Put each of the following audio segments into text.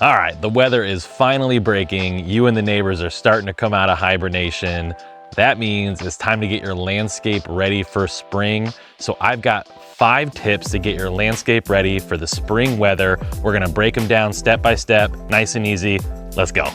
All right, the weather is finally breaking. You and the neighbors are starting to come out of hibernation. That means it's time to get your landscape ready for spring. So I've got 5 tips to get your landscape ready for the spring weather. We're gonna break them down step by step, nice and easy. Let's go.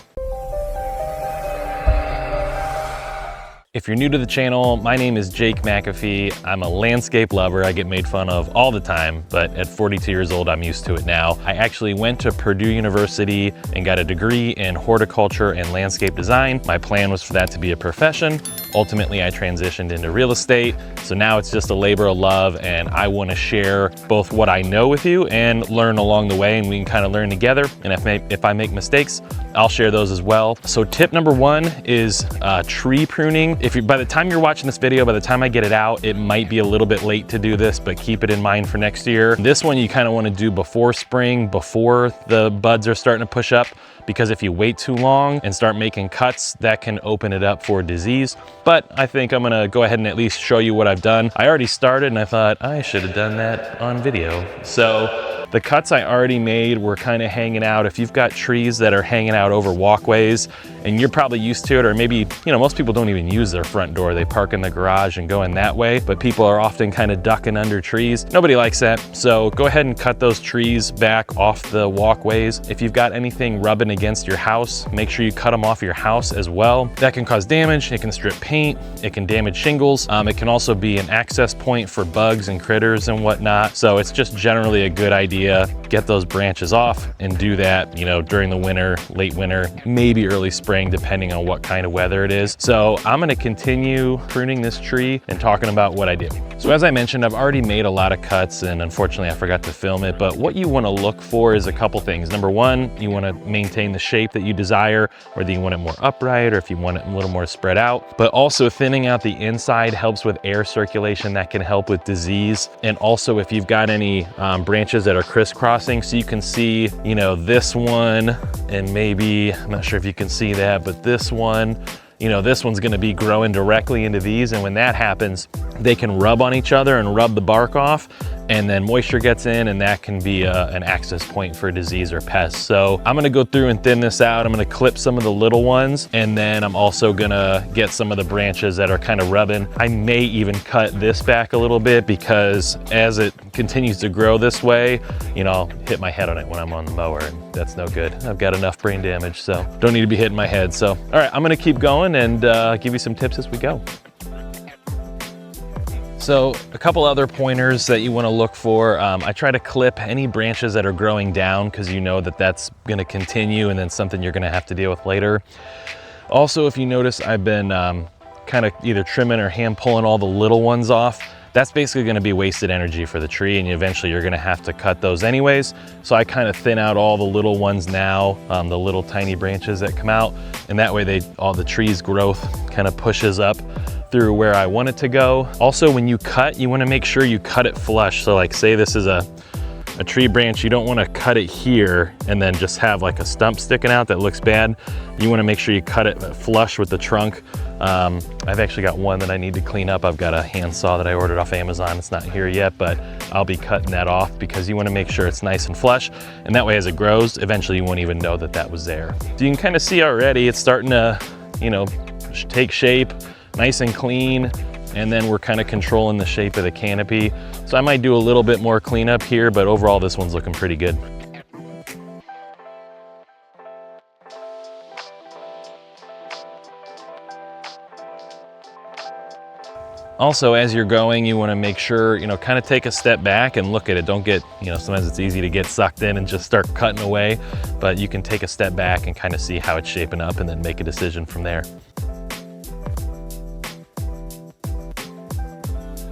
If you're new to the channel, my name is Jake McAfee. I'm a landscape lover. I get made fun of all the time, but at 42 years old, I'm used to it now. I actually went to Purdue University and got a degree in horticulture and landscape design. My plan was for that to be a profession. Ultimately, I transitioned into real estate. So now it's just a labor of love, and I want to share both what I know with you and learn along the way, and we can kind of learn together. And if I make mistakes, I'll share those as well. So tip number 1 is tree pruning. By the time you're watching this video, by the time I get it out, it might be a little bit late to do this, but keep it in mind for next year. This one you kind of want to do before spring, before the buds are starting to push up, because if you wait too long and start making cuts, that can open it up for disease. But I think I'm gonna go ahead and at least show you what I've done. I already started and I thought I should have done that on video. So the cuts I already made were kind of hanging out. If you've got trees that are hanging out over walkways and you're probably used to it, or maybe, most people don't even use their front door. They park in the garage and go in that way, but people are often kind of ducking under trees. Nobody likes that. So go ahead and cut those trees back off the walkways. If you've got anything rubbing against your house, make sure you cut them off your house as well. That can cause damage. It can strip paint. It can damage shingles. It can also be an access point for bugs and critters and whatnot. So it's just generally a good idea. Get those branches off and do that, during the winter, late winter, maybe early spring, depending on what kind of weather it is. So I'm gonna continue pruning this tree and talking about what I did. So as I mentioned, I've already made a lot of cuts, and unfortunately I forgot to film it, but what you wanna look for is a couple things. Number 1, you wanna maintain the shape that you desire, whether you want it more upright or if you want it a little more spread out. But also thinning out the inside helps with air circulation. That can help with disease. And also if you've got any branches that are crisscrossing, so you can see, this one, and maybe, I'm not sure if you can see that, but this one, this one's gonna be growing directly into these, and when that happens, they can rub on each other and rub the bark off, and then moisture gets in, and that can be an access point for disease or pests. So I'm gonna go through and thin this out. I'm gonna clip some of the little ones, and then I'm also gonna get some of the branches that are kind of rubbing. I may even cut this back a little bit, because as it continues to grow this way, I'll hit my head on it when I'm on the mower, and that's no good. I've got enough brain damage, so don't need to be hitting my head. So, all right, I'm gonna keep going and give you some tips as we go. So a couple other pointers that you want to look for. I try to clip any branches that are growing down, because that's going to continue and then something you're going to have to deal with later. Also, if you notice, I've been kind of either trimming or hand pulling all the little ones off. That's basically going to be wasted energy for the tree, and eventually you're going to have to cut those anyways. So I kind of thin out all the little ones now, the little tiny branches that come out, and that way all the tree's growth kind of pushes up through where I want it to go. Also, when you cut, you want to make sure you cut it flush. So like, say this is a tree branch, you don't want to cut it here and then just have like a stump sticking out that looks bad. You want to make sure you cut it flush with the trunk. I've actually got one that I need to clean up. I've got a handsaw that I ordered off Amazon. It's not here yet, but I'll be cutting that off, because you want to make sure it's nice and flush, and that way as it grows, eventually you won't even know that was there. So you can kind of see already it's starting to, take shape, nice and clean, and then we're kind of controlling the shape of the canopy. So I might do a little bit more cleanup here, but overall this one's looking pretty good. Also, as you're going, you want to make sure, kind of take a step back and look at it. Don't get, sometimes it's easy to get sucked in and just start cutting away, but you can take a step back and kind of see how it's shaping up and then make a decision from there.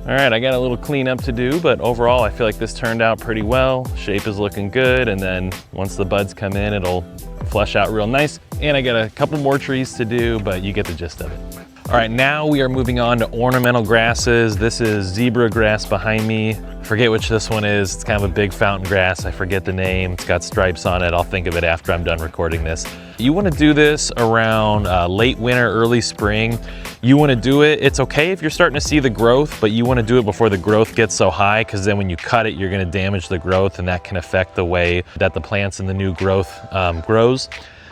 All right, I got a little cleanup to do, but overall I feel like this turned out pretty well. Shape is looking good, and then once the buds come in, it'll flush out real nice. And I got a couple more trees to do, but you get the gist of it. All All right, now we are moving on to ornamental grasses. This is zebra grass behind me. I forget which this one is. It's kind of a big fountain grass. I forget the name. It's got stripes on it. I'll think of it after I'm done recording this. You want to do this around late winter, early spring. You want to do it, it's okay if you're starting to see the growth, but you want to do it before the growth gets so high, because then when you cut it, you're going to damage the growth, and that can affect the way that the plants and the new growth grows.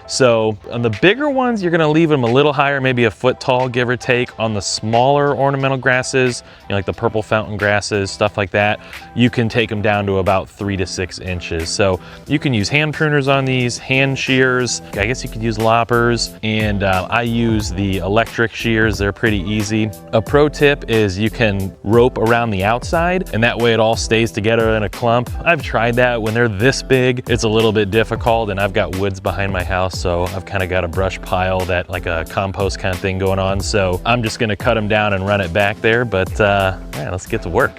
So on the bigger ones, you're gonna leave them a little higher, maybe a foot tall, give or take. On the smaller ornamental grasses, you know, like the purple fountain grasses, stuff like that, you can take them down to about 3 to 6 inches. So you can use hand pruners on these, hand shears. I guess you could use loppers, and I use the electric shears. They're pretty easy. A pro tip is you can rope around the outside, and that way it all stays together in a clump. I've tried that. When they're this big, it's a little bit difficult, and I've got woods behind my house, so I've kind of got a brush pile, that like a compost kind of thing going on. So I'm just gonna cut them down and run it back there, but all right, let's get to work.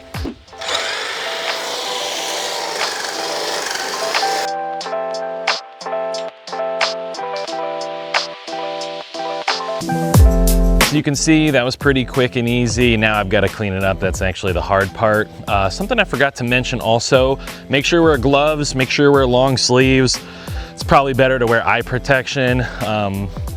You can see that was pretty quick and easy. Now I've got to clean it up. That's actually the hard part. Something I forgot to mention also, make sure you wear gloves, make sure you wear long sleeves. It's probably better to wear eye protection.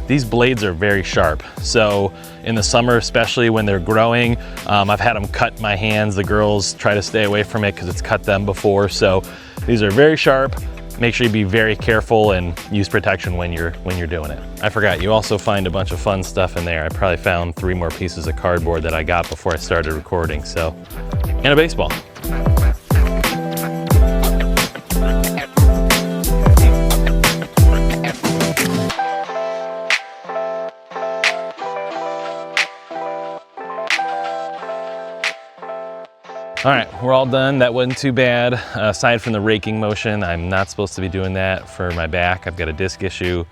These blades are very sharp. So in the summer, especially when they're growing, I've had them cut my hands. The girls try to stay away from it because it's cut them before. So these are very sharp. Make sure you be very careful and use protection when you're doing it. I forgot, you also find a bunch of fun stuff in there. I probably found 3 more pieces of cardboard that I got before I started recording, so, and a baseball. All right, we're all done. That wasn't too bad. Aside from the raking motion, I'm not supposed to be doing that for my back. I've got a disc issue.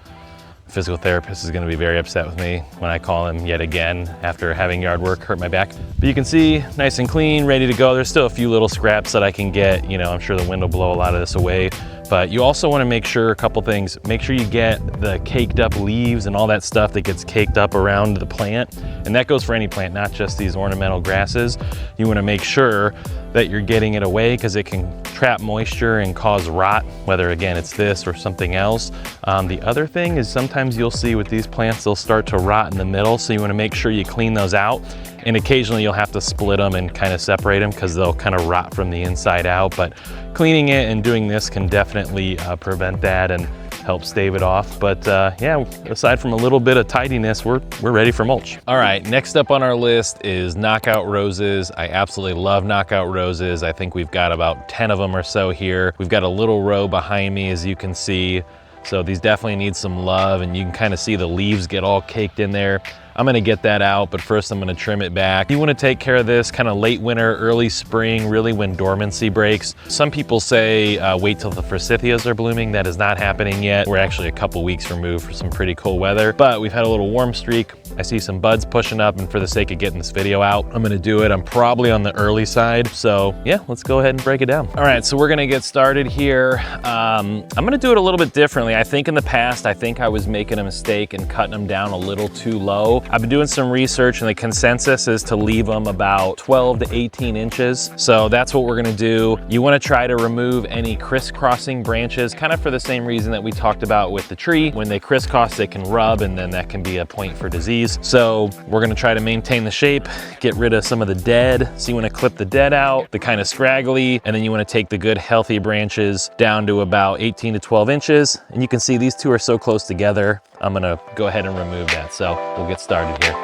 Physical therapist is gonna be very upset with me when I call him yet again after having yard work hurt my back. But you can see, nice and clean, ready to go. There's still a few little scraps that I can get. You know, I'm sure the wind will blow a lot of this away. But you also wanna make sure, a couple things, make sure you get the caked up leaves and all that stuff that gets caked up around the plant. And that goes for any plant, not just these ornamental grasses. You wanna make sure that you're getting it away, because it can trap moisture and cause rot, whether again it's this or something else. The other thing is sometimes you'll see with these plants, they'll start to rot in the middle, so you wanna make sure you clean those out. And occasionally you'll have to split them and kind of separate them, because they'll kind of rot from the inside out. But cleaning it and doing this can definitely prevent that and help stave it off. But yeah, aside from a little bit of tidiness, we're ready for mulch. All right, next up on our list is knockout roses. I absolutely love knockout roses. I think we've got about 10 of them or so here. We've got a little row behind me, as you can see. So these definitely need some love, and you can kind of see the leaves get all caked in there. I'm gonna get that out, but first I'm gonna trim it back. You wanna take care of this kind of late winter, early spring, really when dormancy breaks. Some people say wait till the forsythias are blooming. That is not happening yet. We're actually a couple weeks removed from some pretty cold weather, but we've had a little warm streak. I see some buds pushing up, and for the sake of getting this video out, I'm gonna do it. I'm probably on the early side. So yeah, let's go ahead and break it down. All right, so we're gonna get started here. I'm gonna do it a little bit differently. I think in the past, I was making a mistake and cutting them down a little too low. I've been doing some research, and the consensus is to leave them about 12 to 18 inches. So that's what we're gonna do. You wanna try to remove any crisscrossing branches, kind of for the same reason that we talked about with the tree. When they crisscross, they can rub, and then that can be a point for disease. So we're gonna try to maintain the shape, get rid of some of the dead. So you wanna clip the dead out, the kind of scraggly, and then you wanna take the good healthy branches down to about 18 to 12 inches. And you can see these two are so close together. I'm gonna go ahead and remove that. So we'll get started here.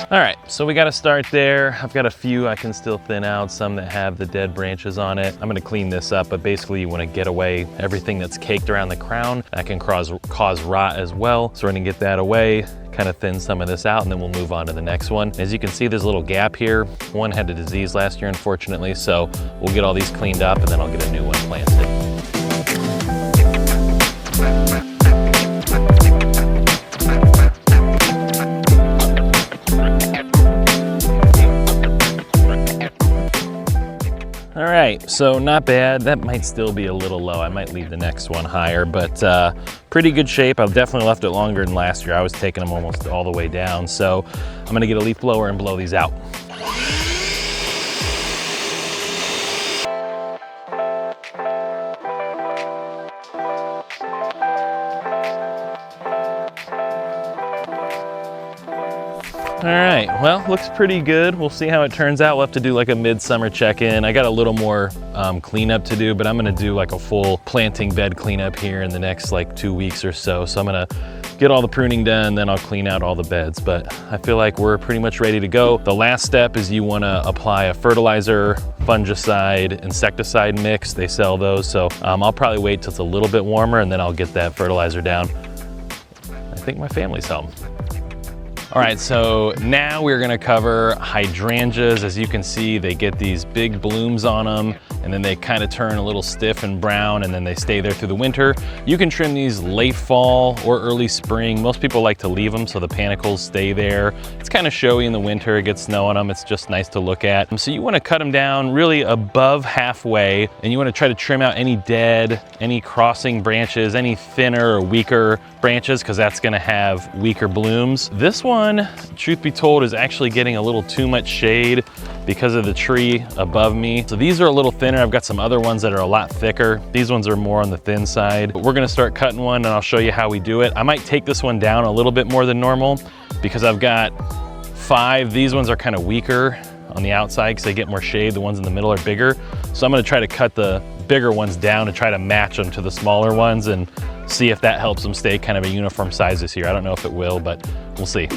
All right, so we gotta start there. I've got a few I can still thin out, some that have the dead branches on it. I'm gonna clean this up, but basically you wanna get away everything that's caked around the crown. That can cause rot as well. So we're gonna get that away, kind of thin some of this out, and then we'll move on to the next one. As you can see, there's a little gap here. One had a disease last year, unfortunately, so we'll get all these cleaned up, and then I'll get a new one planted. All right, So not bad. That might still be a little low. I might leave the next one higher, but pretty good shape. I've definitely left it longer than last year. I was taking them almost all the way down. So I'm gonna get a leaf blower and blow these out. All right, well, looks pretty good. We'll see how it turns out. We'll have to do like a midsummer check-in. I got a little more cleanup to do, but I'm gonna do like a full planting bed cleanup here in the next like 2 weeks or so. So I'm gonna get all the pruning done, then I'll clean out all the beds. But I feel like we're pretty much ready to go. The last step is you wanna apply a fertilizer, fungicide, insecticide mix. They sell those. So I'll probably wait till it's a little bit warmer and then I'll get that fertilizer down. I think my family's home. All right, so now we're gonna cover hydrangeas. As you can see, they get these big blooms on them and then they kind of turn a little stiff and brown and then they stay there through the winter. You can trim these late fall or early spring. Most people like to leave them so the panicles stay there. It's kind of showy in the winter, it gets snow on them. It's just nice to look at. So you wanna cut them down really above halfway and you wanna try to trim out any dead, any crossing branches, any thinner or weaker branches, because that's gonna have weaker blooms. This one, truth be told, is actually getting a little too much shade because of the tree above me. So these are a little thinner. I've got some other ones that are a lot thicker. These ones are more on the thin side. But we're gonna start cutting one and I'll show you how we do it. I might take this one down a little bit more than normal because I've got 5. These ones are kind of weaker on the outside because they get more shade. The ones in the middle are bigger. So I'm gonna try to cut the bigger ones down and try to match them to the smaller ones and see if that helps them stay kind of a uniform size this year. I don't know if it will, but we'll see.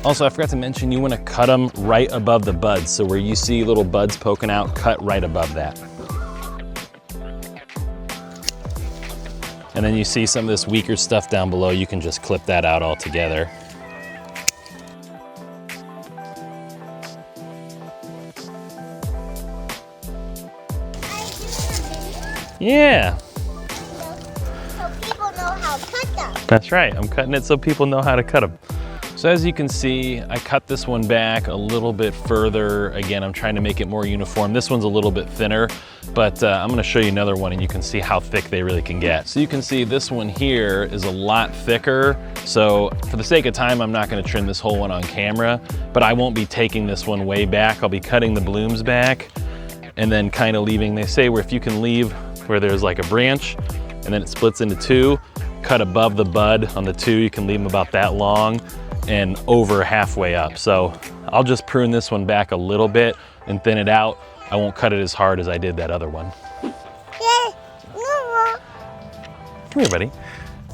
Also, I forgot to mention, you wanna cut them right above the buds. So where you see little buds poking out, cut right above that. And then you see some of this weaker stuff down below, you can just clip that out altogether. Yeah. So people know how to cut them. That's right, I'm cutting it so people know how to cut them. So as you can see, I cut this one back a little bit further. Again, I'm trying to make it more uniform. This one's a little bit thinner, but I'm gonna show you another one and you can see how thick they really can get. So you can see this one here is a lot thicker. So for the sake of time, I'm not gonna trim this whole one on camera, but I won't be taking this one way back. I'll be cutting the blooms back and then kind of leaving, they say where if you can leave where there's like a branch and then it splits into 2, cut above the bud on the 2, you can leave them about that long and over halfway up. So I'll just prune this one back a little bit and thin it out. I won't cut it as hard as I did that other one. Yeah. No. Come here, buddy.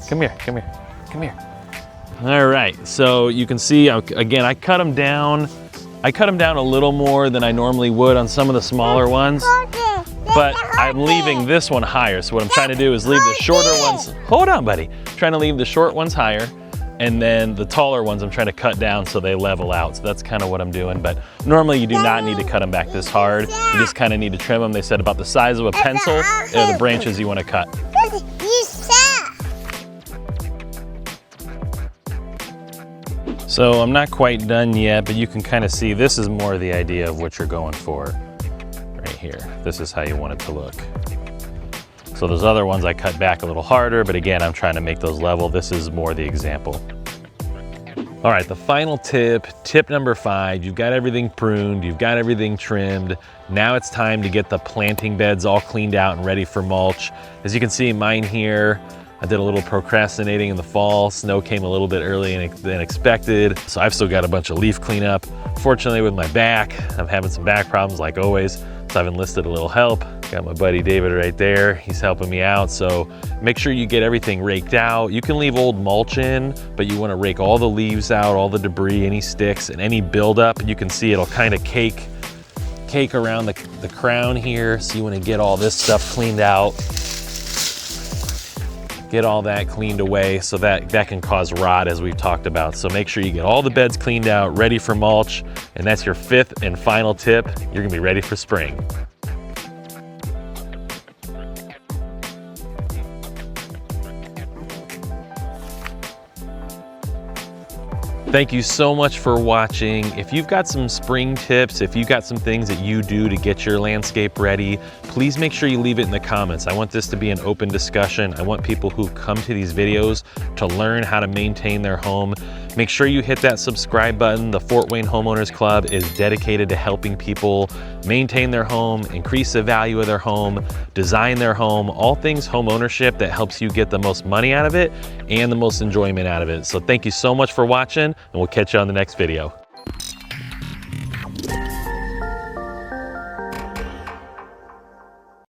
Come here, come here, come here. All right, so you can see, again, I cut them down. I cut them down a little more than I normally would on some of the smaller ones, but I'm leaving this one higher. So what I'm trying to do is leave the shorter ones. Hold on, buddy. I'm trying to leave the short ones higher, and then the taller ones I'm trying to cut down so they level out. So that's kind of what I'm doing. But normally you do not need to cut them back this hard. You just kind of need to trim them. They said about the size of a pencil are the branches you want to cut. So I'm not quite done yet, but you can kind of see this is more the idea of what you're going for right here. This is how you want it to look. So those other ones I cut back a little harder, but again, I'm trying to make those level. This is more the example. All right, the final tip, tip number 5, you've got everything pruned, you've got everything trimmed. Now it's time to get the planting beds all cleaned out and ready for mulch. As you can see, mine here, I did a little procrastinating in the fall. Snow came a little bit earlier than expected, so I've still got a bunch of leaf cleanup. Fortunately, with my back, I'm having some back problems like always, so I've enlisted a little help. Got my buddy David right there. He's helping me out, so make sure you get everything raked out. You can leave old mulch in, but you wanna rake all the leaves out, all the debris, any sticks, and any buildup. You can see it'll kind of cake around the crown here, so you wanna get all this stuff cleaned out. Get all that cleaned away, so that can cause rot, as we've talked about. So make sure you get all the beds cleaned out, ready for mulch, and that's your 5th and final tip. You're gonna be ready for spring. Thank you so much for watching. If you've got some spring tips, if you've got some things that you do to get your landscape ready, please make sure you leave it in the comments. I want this to be an open discussion. I want people who come to these videos to learn how to maintain their home. Make sure you hit that subscribe button. The Fort Wayne Homeowners Club is dedicated to helping people maintain their home, increase the value of their home, design their home, all things home ownership that helps you get the most money out of it and the most enjoyment out of it. So thank you so much for watching, and we'll catch you on the next video.